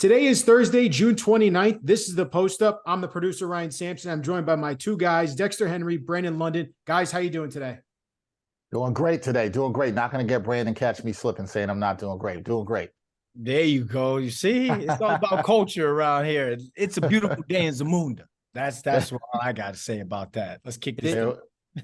Today is Thursday, June 29th. This is the Post Up. I'm the producer, Ryan Sampson. I'm joined by my two guys, Dexter Henry, Brandon London. Guys, how you doing today? Doing great today. Doing great. Not going to get Brandon catch me slipping saying I'm not doing great. Doing great. There you go. You see, it's all about culture around here. It's a beautiful day in Zamunda. That's what I got to say about that. Let's kick this.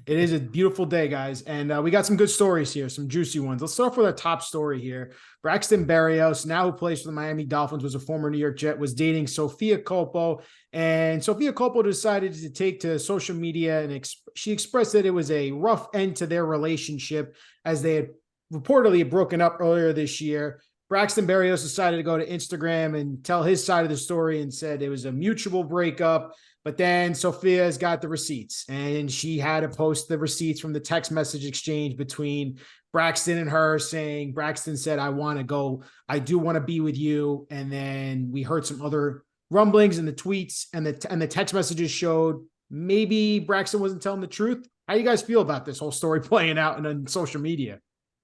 It is a beautiful day, guys. And we got some good stories here, some juicy ones. Let's start off with our top story here. Braxton Berrios, now who plays for the Miami Dolphins, was a former New York Jet, was dating Solphia Culpo. And Solphia Culpo decided to take to social media and she expressed that it was a rough end to their relationship as they had reportedly broken up earlier this year. Braxton Berrios decided to go to Instagram and tell his side of the story and said it was a mutual breakup. But then Sophia's got the receipts and she had to post the receipts from the text message exchange between Braxton and her saying, Braxton said, I want to go. I do want to be with you. And then we heard some other rumblings in the tweets and the text messages showed maybe Braxton wasn't telling the truth. How do you guys feel about this whole story playing out on social media?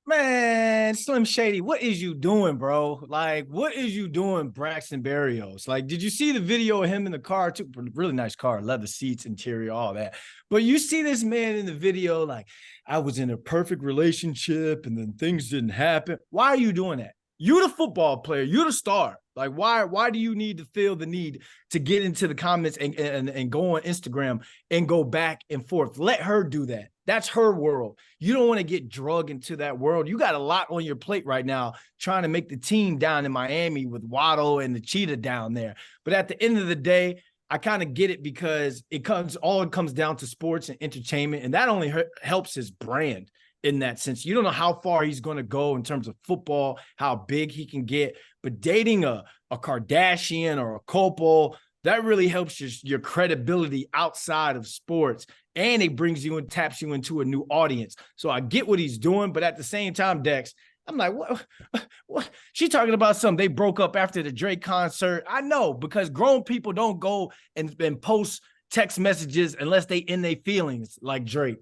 Man, Slim Shady, what is you doing, bro? Like, what is you doing, Braxton Berrios? Like, did you see the video of him in the car? Too? Really nice car, leather seats, interior, all that. But you see this man in the video, like, I was in a perfect relationship and then things didn't happen. Why are you doing that? You're the football player. You're the star. Like, why do you need to feel the need to get into the comments and go on Instagram and go back and forth? Let her do that. That's her world. You don't want to get drugged into that world. You got a lot on your plate right now trying to make the team down in Miami with Waddle and the Cheetah down there. But at the end of the day, I kind of get it because it comes down to sports and entertainment, and that only helps his brand in that sense. You don't know how far he's going to go in terms of football, how big he can get, but dating a Kardashian or a Culpo, that really helps your credibility outside of sports. And it brings you and taps you into a new audience. So I get what he's doing, but at the same time, Dex, I'm like, what? She talking about something. They broke up after the Drake concert. I know, because grown people don't go and post text messages unless they in their feelings like Drake.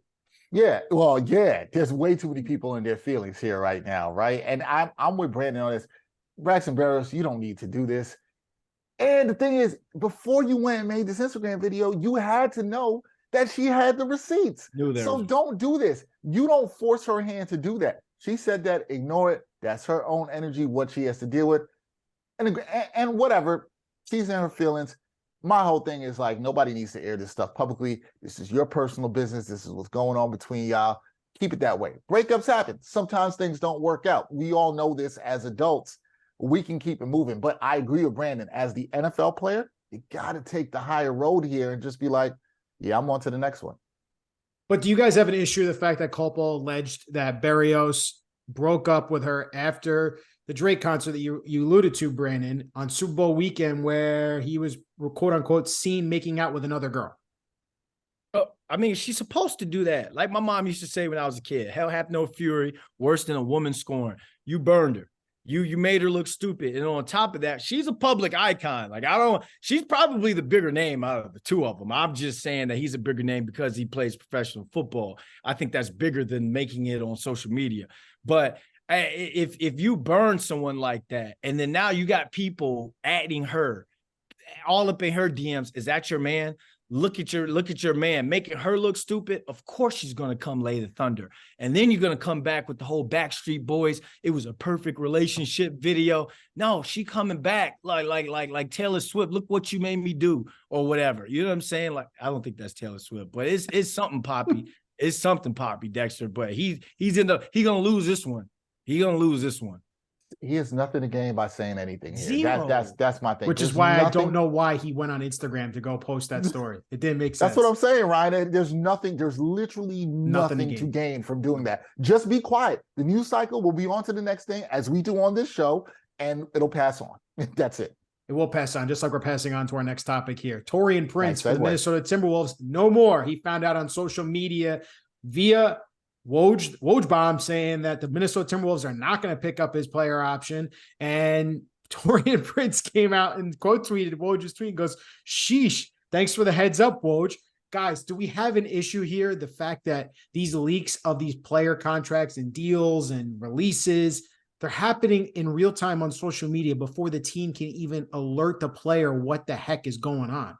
Yeah, well, yeah, there's way too many people in their feelings here right now, right? And I'm with Brandon on this. Braxton Berrios, you don't need to do this. And the thing is, before you went and made this Instagram video, you had to know that she had the receipts. So don't do this. You don't force her hand to do that. She said that, ignore it. That's her own energy, what she has to deal with. And whatever, she's in her feelings. My whole thing is like, nobody needs to air this stuff publicly. This is your personal business. This is what's going on between y'all. Keep it that way. Breakups happen. Sometimes things don't work out. We all know this as adults. We can keep it moving. But I agree with Brandon. As the NFL player, you got to take the higher road here and just be like, yeah, I'm on to the next one. But do you guys have an issue with the fact that Culpo alleged that Berrios broke up with her after the Drake concert that you alluded to, Brandon, on Super Bowl weekend, where he was, quote unquote, seen making out with another girl? I mean, she's supposed to do that. Like my mom used to say when I was a kid, hell hath no fury worse than a woman scorned. You burned her. You made her look stupid. And on top of that, she's a public icon. Like, she's probably the bigger name out of the two of them. I'm just saying that he's a bigger name because he plays professional football. I think that's bigger than making it on social media. But if you burn someone like that, and then now you got people adding her all up in her DMs, is that your man? Look at your man making her look stupid. Of course she's going to come lay the thunder. And then you're going to come back with the whole Backstreet Boys. It was a perfect relationship video. No, she coming back like Taylor Swift. Look what you made me do, or whatever. You know what I'm saying? Like, I don't think that's Taylor Swift, but it's something poppy. It's something poppy, Dexter. But he's gonna lose this one. He's gonna lose this one. He has nothing to gain by saying anything here. Zero. That's my thing. Which is why I don't know why he went on Instagram to go post that story. It didn't make sense. That's what I'm saying, Ryan. There's literally nothing to gain from doing that. Just be quiet. The news cycle will be on to the next thing, as we do on this show, and it'll pass on. That's it. It will pass on, just like we're passing on to our next topic here. Taurean Prince for the Minnesota Timberwolves, no more. He found out on social media via Woj saying that the Minnesota Timberwolves are not going to pick up his player option. And Taurean Prince came out and quote tweeted Woj's tweet and goes, sheesh, thanks for the heads up, Woj. Guys, do we have an issue here? The fact that these leaks of these player contracts and deals and releases they're happening in real time on social media before the team can even alert the player what the heck is going on.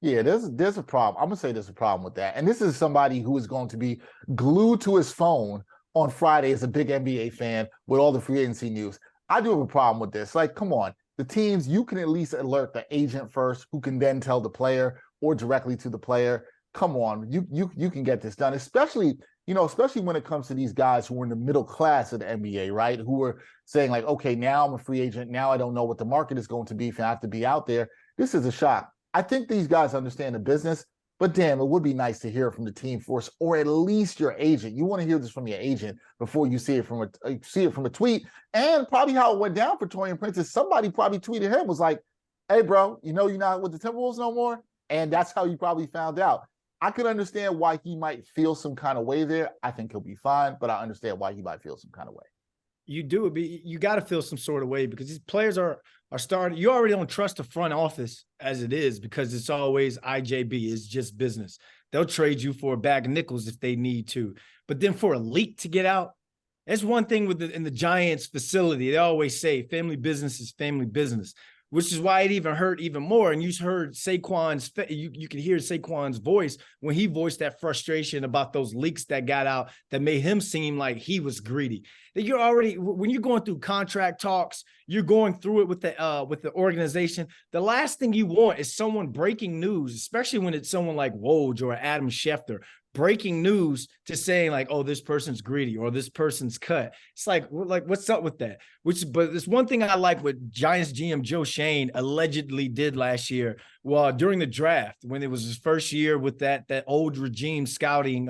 Yeah, there's a problem. I'm gonna say there's a problem with that. And this is somebody who is going to be glued to his phone on Friday as a big NBA fan with all the free agency news. I do have a problem with this. Like, come on. The teams, you can at least alert the agent first, who can then tell the player or directly to the player. Come on, you can get this done, especially when it comes to these guys who are in the middle class of the NBA, right? Who are saying like, okay, now I'm a free agent. Now I don't know what the market is going to be if I have to be out there. This is a shock. I think these guys understand the business, but damn, it would be nice to hear from the team force or at least your agent. You want to hear this from your agent before you see it from a tweet. And probably how it went down for Taurean Prince is somebody probably tweeted him, was like, hey, bro, you're not with the Timberwolves no more? And that's how you probably found out. I could understand why he might feel some kind of way there. I think he'll be fine, but I understand why he might feel some kind of way. You got to feel some sort of way because these players are starting. You already don't trust the front office as it is because it's always IJB. It's just business. They'll trade you for a bag of nickels if they need to. But then for a leak to get out, that's one thing in the Giants facility. They always say family business is family business, which is why it even hurt even more. And you heard Saquon's, you could hear Saquon's voice when he voiced that frustration about those leaks that got out that made him seem like he was greedy. That you're already, when you're going through contract talks, you're going through it with the organization. The last thing you want is someone breaking news, especially when it's someone like Woj or Adam Schefter, breaking news to saying like, oh, this person's greedy or this person's cut. It's like what's up with that? But there's one thing I like what Giants GM Joe Shane allegedly did last year. Well, during the draft, when it was his first year with that old regime scouting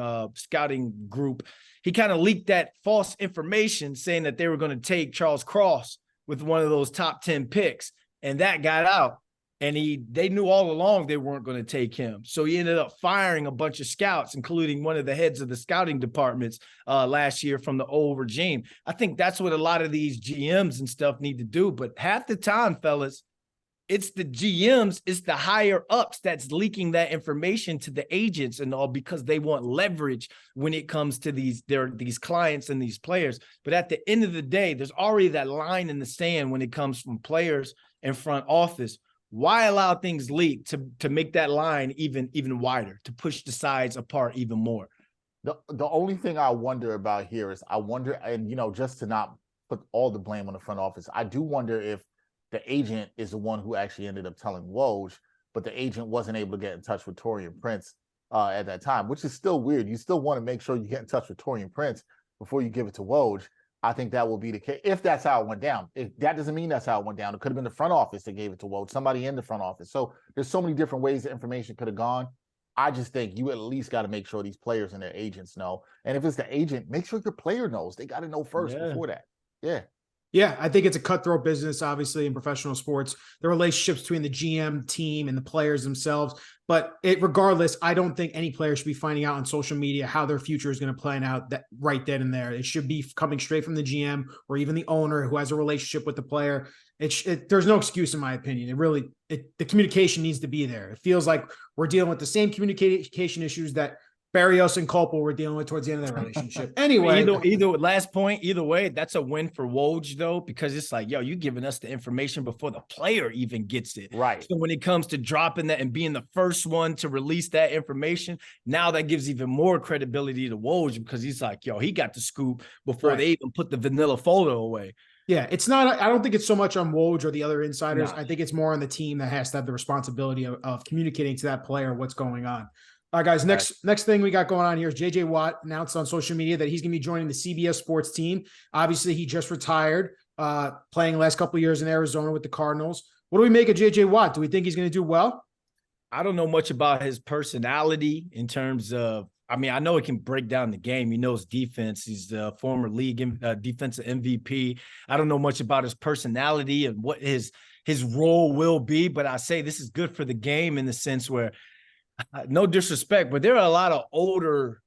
group, he kind of leaked that false information saying that they were going to take Charles Cross with one of those top 10 picks. And that got out. And they knew all along they weren't going to take him. So he ended up firing a bunch of scouts, including one of the heads of the scouting departments last year from the old regime. I think that's what a lot of these GMs and stuff need to do. But half the time, fellas, it's the GMs, it's the higher ups that's leaking that information to the agents and all because they want leverage when it comes to these clients and these players. But at the end of the day, there's already that line in the sand when it comes from players and front office. Why allow things leak to make that line even wider, to push the sides apart even more? The only thing I wonder about here is and just to not put all the blame on the front office, I do wonder if the agent is the one who actually ended up telling Woj, but the agent wasn't able to get in touch with Taurean Prince at that time, which is still weird. You still want to make sure you get in touch with Taurean Prince before you give it to Woj. I think that will be the case if that's how it went down. If that doesn't mean that's how it went down. It could have been the front office that gave it to Woj, somebody in the front office. So there's so many different ways the information could have gone. I just think you at least got to make sure these players and their agents know. And if it's the agent, make sure your player knows. They got to know first before that. Yeah. Yeah, I think it's a cutthroat business, obviously, in professional sports, the relationships between the GM team and the players themselves. But regardless, I don't think any player should be finding out on social media how their future is going to plan out that right then and there. It should be coming straight from the GM or even the owner who has a relationship with the player. There's no excuse, in my opinion. The communication needs to be there. It feels like we're dealing with the same communication issues that Berrios and Culpo were dealing with towards the end of their relationship. Anyway, either way, that's a win for Woj though, because it's like, yo, you giving us the information before the player even gets it. Right. So when it comes to dropping that and being the first one to release that information, now that gives even more credibility to Woj because he's like, yo, he got the scoop before they even put the vanilla photo away. Yeah, it's not. I don't think it's so much on Woj or the other insiders. I think it's more on the team that has to have the responsibility of communicating to that player what's going on. All right, guys, next thing we got going on here is J.J. Watt announced on social media that he's going to be joining the CBS Sports team. Obviously, he just retired, playing the last couple of years in Arizona with the Cardinals. What do we make of J.J. Watt? Do we think he's going to do well? I don't know much about his personality in terms of, I mean, I know he can break down the game. He knows defense. He's the former league defensive MVP. I don't know much about his personality and what his role will be, but I say this is good for the game in the sense where, no disrespect, but there are a lot of older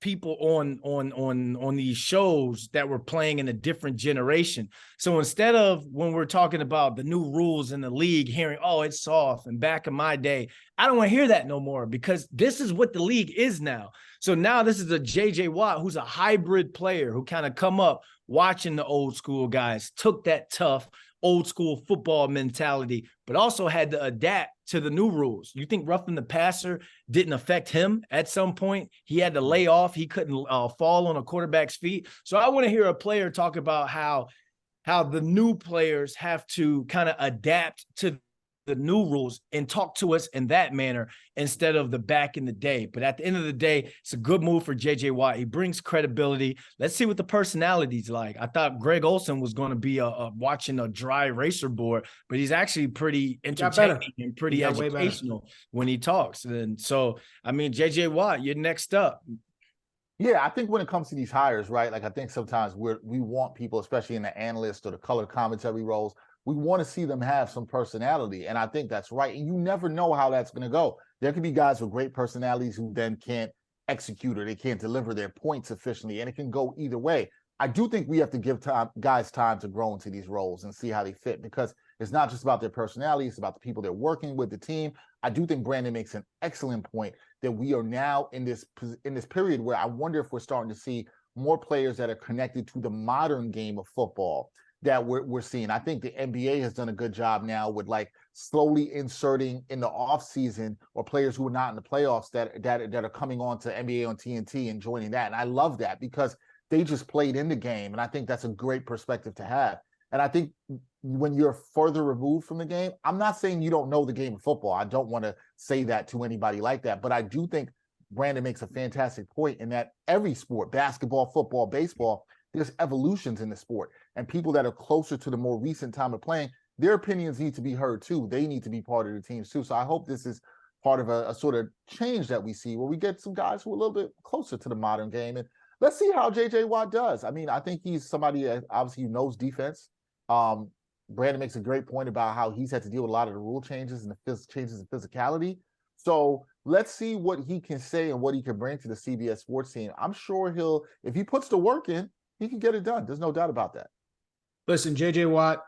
people on these shows that were playing in a different generation. So instead of when we're talking about the new rules in the league, hearing, oh, it's soft and back in my day, I don't want to hear that no more because this is what the league is now. So now this is a J.J. Watt who's a hybrid player who kind of come up watching the old school guys, took that tough old school football mentality, but also had to adapt to the new rules. You think roughing the passer didn't affect him at some point? He had to lay off. He couldn't fall on a quarterback's feet. So I want to hear a player talk about how the new players have to kind of adapt to the new rules and talk to us in that manner instead of the back in the day. But at the end of the day, it's a good move for JJ Watt. He brings credibility. Let's see what the personality's like. I thought Greg Olsen was going to be watching a dry racer board, but he's actually pretty entertaining and pretty educational when he talks. And so, I mean, JJ Watt, you're next up. Yeah, I think when it comes to these hires, right, like I think sometimes we want people, especially in the analyst or the color commentary roles, we want to see them have some personality. And I think that's right. And you never know how that's going to go. There could be guys with great personalities who then can't execute or they can't deliver their points efficiently. And it can go either way. I do think we have to give guys time to grow into these roles and see how they fit, because it's not just about their personality. It's about the people they're working with, the team. I do think Brandon makes an excellent point that we are now in this period where I wonder if we're starting to see more players that are connected to the modern game of football that we're seeing. I think the NBA has done a good job now with like slowly inserting in the off season or players who are not in the playoffs that are coming on to NBA on TNT and joining that. And I love that because they just played in the game. And I think that's a great perspective to have. And I think when you're further removed from the game, I'm not saying you don't know the game of football. I don't want to say that to anybody like that. But I do think Brandon makes a fantastic point in that every sport, basketball, football, baseball, there's evolutions in the sport. And people that are closer to the more recent time of playing, their opinions need to be heard too. They need to be part of the teams too. So I hope this is part of a sort of change that we see where we get some guys who are a little bit closer to the modern game. And let's see how JJ Watt does. I mean, I think he's somebody that obviously knows defense. Brandon makes a great point about how he's had to deal with a lot of the rule changes and the changes in physicality. So let's see what he can say and what he can bring to the CBS Sports team. I'm sure if he puts the work in, he can get it done. There's no doubt about that. Listen, JJ Watt,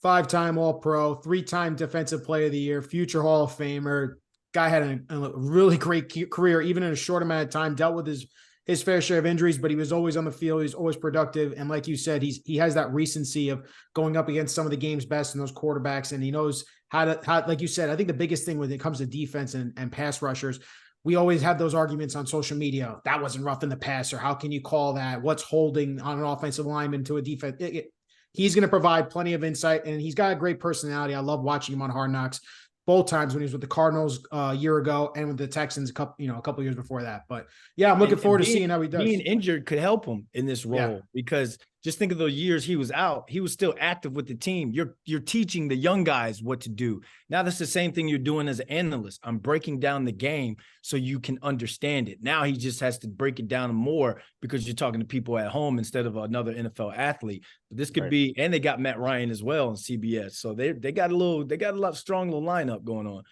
5-time All-Pro, 3-time Defensive Player of the Year, future Hall of Famer. Guy had a really great career, even in a short amount of time, dealt with his fair share of injuries, but he was always on the field. He's always productive. And like you said, he has that recency of going up against some of the game's best and those quarterbacks. And he knows how, like you said, I think the biggest thing when it comes to defense and pass rushers, we always have those arguments on social media. That wasn't roughing the passer. How can you call that? What's holding on an offensive lineman to a defense? He's going to provide plenty of insight, and he's got a great personality. I love watching him on Hard Knocks, both times when he was with the Cardinals a year ago and with the Texans a couple years before that. But yeah, I'm looking forward to seeing how he does. Being injured could help him in this role because just think of those years he was out. He was still active with the team. You're teaching the young guys what to do. Now that's the same thing you're doing as an analyst. I'm breaking down the game so you can understand it. Now he just has to break it down more because you're talking to people at home instead of another NFL athlete. But this could be, and they got Matt Ryan as well on CBS. So they got a strong little lineup going on.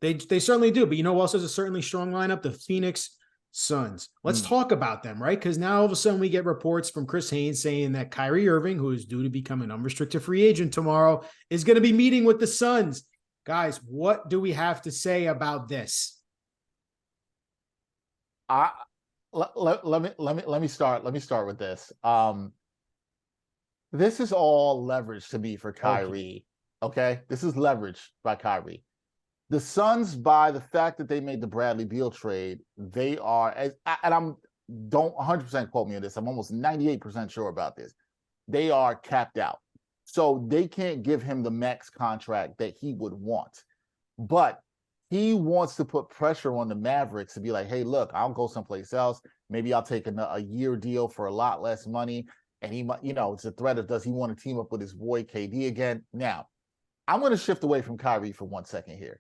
They certainly do. But you know who else has a certainly strong lineup? The Phoenix Suns. Let's talk about them, right? Because now all of a sudden we get reports from Chris Haynes saying that Kyrie Irving, who is due to become an unrestricted free agent tomorrow, is going to be meeting with the Suns. Guys, what do we have to say about this? Let me start with this. This is all leverage to me for Kyrie. Okay? This is leverage by Kyrie. The Suns, by the fact that they made the Bradley Beal trade, they are, and don't 100% quote me on this, I'm almost 98% sure about this. They are capped out. So they can't give him the max contract that he would want. But he wants to put pressure on the Mavericks to be like, hey, look, I'll go someplace else. Maybe I'll take a year deal for a lot less money. And he might, it's a threat of, does he want to team up with his boy KD again? Now, I'm going to shift away from Kyrie for 1 second here.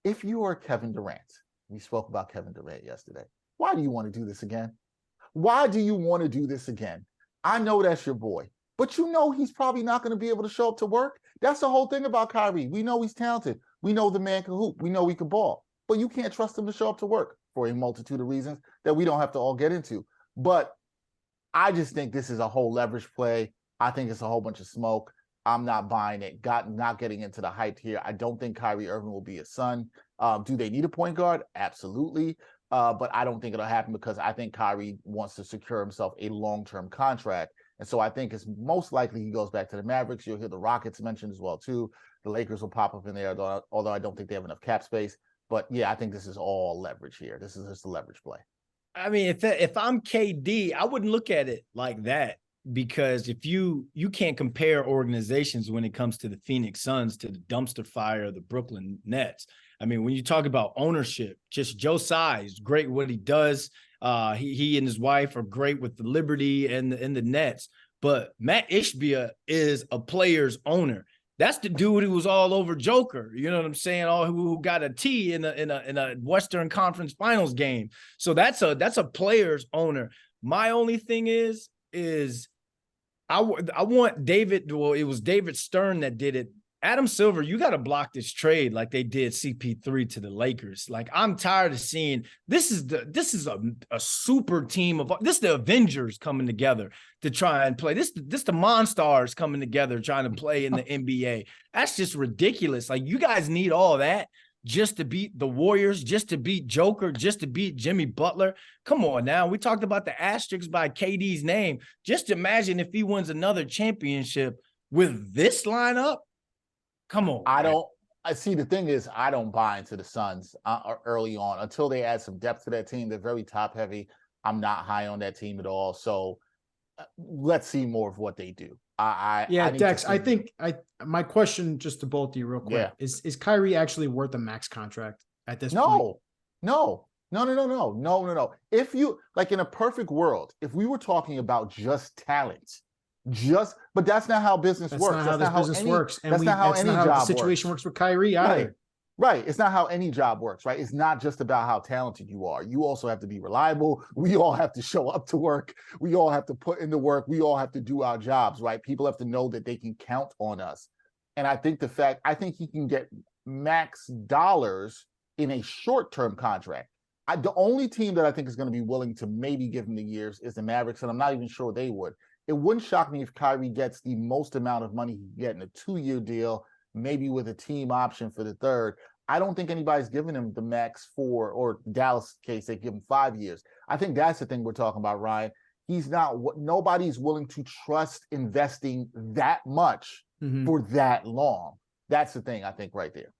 If you are Kevin Durant, we spoke about Kevin Durant yesterday, why do you want to do this again? Why do you want to do this again? I know that's your boy, but he's probably not going to be able to show up to work. That's the whole thing about Kyrie. We know he's talented. We know the man can hoop. We know he can ball, but you can't trust him to show up to work for a multitude of reasons that we don't have to all get into. But I just think this is a whole leverage play. I think it's a whole bunch of smoke. I'm not buying it. Not getting into the hype here. I don't think Kyrie Irving will be a Sun. Do they need a point guard? Absolutely. But I don't think it'll happen because I think Kyrie wants to secure himself a long-term contract. And so I think it's most likely he goes back to the Mavericks. You'll hear the Rockets mentioned as well, too. The Lakers will pop up in there, although I don't think they have enough cap space. But yeah, I think this is all leverage here. This is just a leverage play. I mean, if I'm KD, I wouldn't look at it like that, because if you can't compare organizations when it comes to the Phoenix Suns to the dumpster fire of the Brooklyn Nets. I mean, when you talk about ownership, just Joe Tsai is great what he does. He and his wife are great with the Liberty and the Nets. But Matt Ishbia is a player's owner. That's the dude who was all over Joker. You know what I'm saying? Who got a T in a Western Conference Finals game. So that's a player's owner. My only thing is I want David. Well, it was David Stern that did it. Adam Silver, you got to block this trade like they did CP3 to the Lakers. Like, I'm tired of seeing this is a super team of this, the Avengers coming together to try and play. This the Monstars coming together trying to play in the NBA. That's just ridiculous. Like, you guys need all that just to beat the Warriors, just to beat Joker, just to beat Jimmy Butler. Come on now. We talked about the asterisks by KD's name. Just imagine if he wins another championship with this lineup. Come on. I see. The thing is, I don't buy into the Suns early on until they add some depth to that team. They're very top heavy. I'm not high on that team at all. So let's see more of what they do. Dex, I think my question just to both of you real quick is Kyrie actually worth a max contract at this point? No. If you, like, in a perfect world, if we were talking about just talent, but that's not how business works. That's not how business works. And that's not how any job the situation works with Kyrie either. Right. It's not how any job works, right? It's not just about how talented you are. You also have to be reliable. We all have to show up to work. We all have to put in the work. We all have to do our jobs, right? People have to know that they can count on us. And I think he can get max dollars in a short-term contract. The only team that I think is going to be willing to maybe give him the years is the Mavericks, and I'm not even sure they would. It wouldn't shock me if Kyrie gets the most amount of money he can get in a 2-year deal, maybe with a team option for the third. I don't think anybody's giving him the max 4, or Dallas case, they give him 5 years. I think that's the thing we're talking about, Ryan. Nobody's willing to trust investing that much for that long. That's the thing, I think, right there.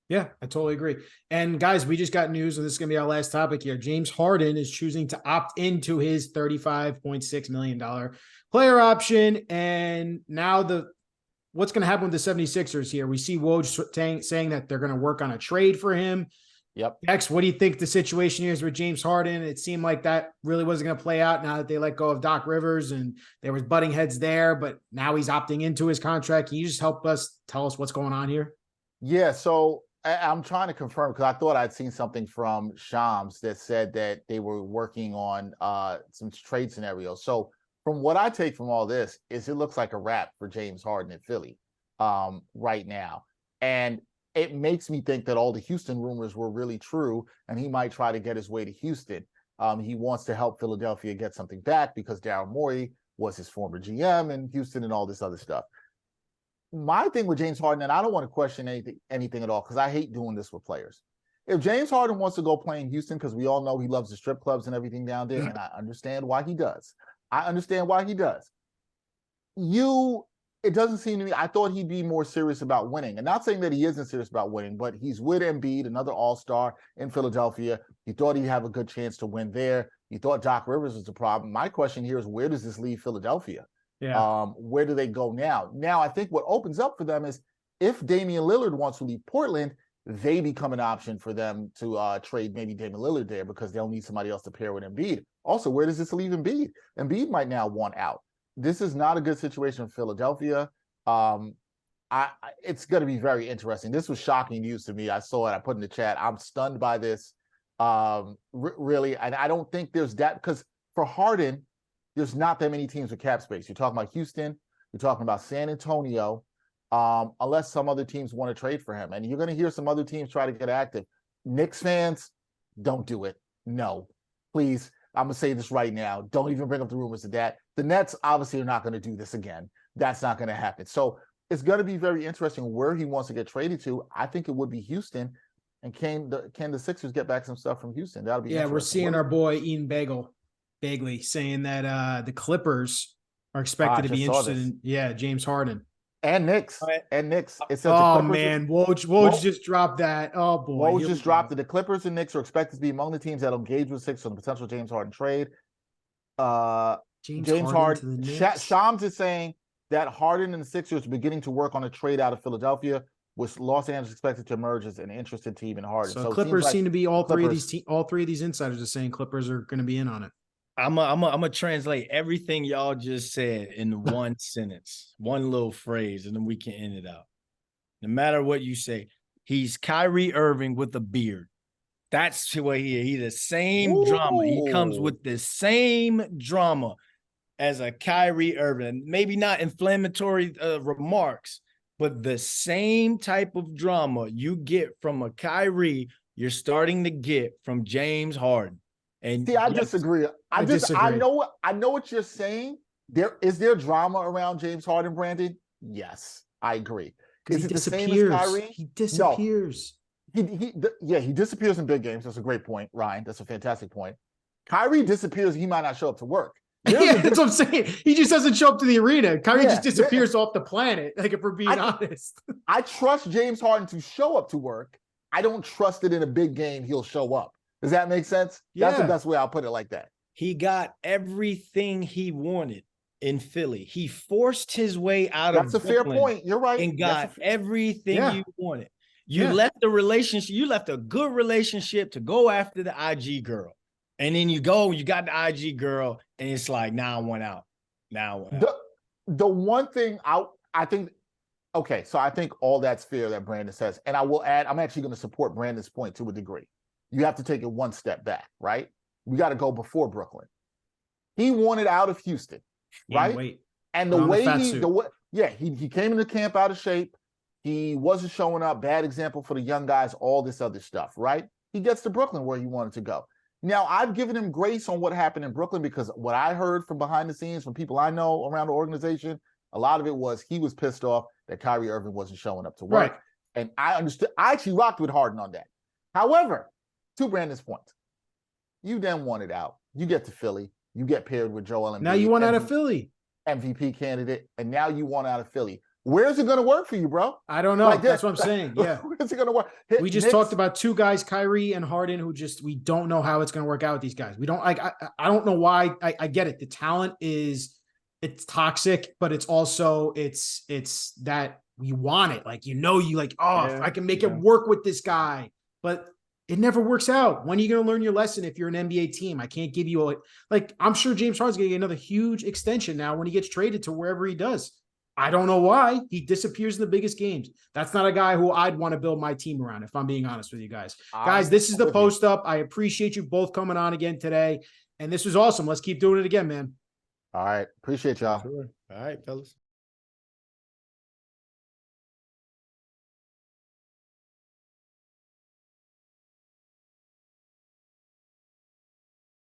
Yeah, I totally agree. And guys, we just got news, and this is going to be our last topic here. James Harden is choosing to opt into his $35.6 million player option. And now what's going to happen with the 76ers here? We see Woj saying that they're going to work on a trade for him. Yep. Dex, what do you think the situation is with James Harden? It seemed like that really wasn't going to play out now that they let go of Doc Rivers, and there was butting heads there, but now he's opting into his contract. Can you just tell us what's going on here? Yeah, so I'm trying to confirm, because I thought I'd seen something from Shams that said that they were working on some trade scenarios. So from what I take from all this is it looks like a wrap for James Harden in Philly right now. And it makes me think that all the Houston rumors were really true, and he might try to get his way to Houston. He wants to help Philadelphia get something back because Daryl Morey was his former GM in Houston and all this other stuff. My thing with James Harden, and I don't want to question anything at all, because I hate doing this with players. If James Harden wants to go play in Houston, because we all know he loves the strip clubs and everything down there, and I understand why he does. It doesn't seem to me, I thought he'd be more serious about winning. And not saying that he isn't serious about winning, but he's with Embiid, another all-star in Philadelphia. He thought he'd have a good chance to win there. He thought Doc Rivers was the problem. My question here is, where does this leave Philadelphia? Yeah. Where do they go now? Now, I think what opens up for them is if Damian Lillard wants to leave Portland, they become an option for them to trade maybe Damian Lillard there, because they'll need somebody else to pair with Embiid. Also, where does this leave Embiid? Embiid might now want out. This is not a good situation for Philadelphia. It's going to be very interesting. This was shocking news to me. I saw it. I put in the chat. I'm stunned by this. Really, and I don't think there's that, because for Harden, there's not that many teams with cap space. You're talking about Houston. You're talking about San Antonio, unless some other teams want to trade for him. And you're going to hear some other teams try to get active. Knicks fans, don't do it. No, please. I'm going to say this right now. Don't even bring up the rumors of that. The Nets obviously are not going to do this again. That's not going to happen. So it's going to be very interesting where he wants to get traded to. I think it would be Houston. And can the Sixers get back some stuff from Houston? That'll be interesting. We're seeing our boy Ian Bagley saying that the Clippers are expected to just be saw interested this. in, James Harden. And Knicks. Right. And Knicks. It says the Oh Clippers. man, Woj Woj- just dropped that. Oh boy, Woj here just we go. dropped it. The Clippers and Knicks are expected to be among the teams that'll engage with Sixers on the potential James Harden trade. James Harden to the Knicks. Shams is saying that Harden and the Sixers are beginning to work on a trade out of Philadelphia, with Los Angeles expected to emerge as an interested team in Harden. So it Clippers seems seem to be all three of Clippers. these insiders are saying Clippers are going to be in on it. I'm gonna translate everything y'all just said in one sentence, one little phrase, and then we can end it out. No matter what you say, he's Kyrie Irving with a beard. That's what he's the same drama. He comes with the same drama as a Kyrie Irving. Maybe not inflammatory remarks, but the same type of drama you get from a Kyrie, you're starting to get from James Harden. And see, I disagree. I know what you're saying. Is there drama around James Harden, Brandon? Yes, I agree. Is it the same as Kyrie? He disappears. No. He disappears in big games. That's a great point, Ryan. That's a fantastic point. Kyrie disappears. He might not show up to work. Yeah, that's what I'm saying. He just doesn't show up to the arena. Kyrie just disappears off the planet. Like, if we're being honest, I trust James Harden to show up to work. I don't trust that in a big game he'll show up. Does that make sense? Yeah. That's the best way I'll put it, like that. He got everything he wanted in Philly. He forced his way out of That's a fair point. You're right. And got everything you wanted. You Yeah. left the relationship. You left a good relationship to go after the IG girl. And then you got the IG girl, and it's like, now I want out. The one thing I think, okay, so I think all that's fair that Brandon says. And I will add, I'm actually going to support Brandon's point to a degree. You have to take it one step back, right? We got to go before Brooklyn. He wanted out of Houston, right? And the way he came into camp out of shape. He wasn't showing up. Bad example for the young guys, all this other stuff, right? He gets to Brooklyn where he wanted to go. Now, I've given him grace on what happened in Brooklyn because what I heard from behind the scenes from people I know around the organization, a lot of it was he was pissed off that Kyrie Irving wasn't showing up to work. Right. And I understood. I actually rocked with Harden on that. However, to Brandon's point, you then wanted out. You get to Philly. You get paired with Joel Embiid. Now you want out of Philly. MVP candidate. And now you want out of Philly. Where's it going to work for you, bro? I don't know. Like that's what I'm saying. Yeah. Where's it going to work? We just talked about two guys, Kyrie and Harden, who we don't know how it's going to work out with these guys. We don't I don't know why. I get it. The talent it's toxic, but it's also it's that you want it. Like, I can make it work with this guy, but it never works out. When are you going to learn your lesson if you're an NBA team? I can't give you I'm sure James Harden's going to get another huge extension now when he gets traded to wherever he does. I don't know why he disappears in the biggest games. That's not a guy who I'd want to build my team around, if I'm being honest with you guys. Guys, this is the post up. I appreciate you both coming on again today. And this was awesome. Let's keep doing it again, man. All right. Appreciate y'all. Sure. All right, fellas.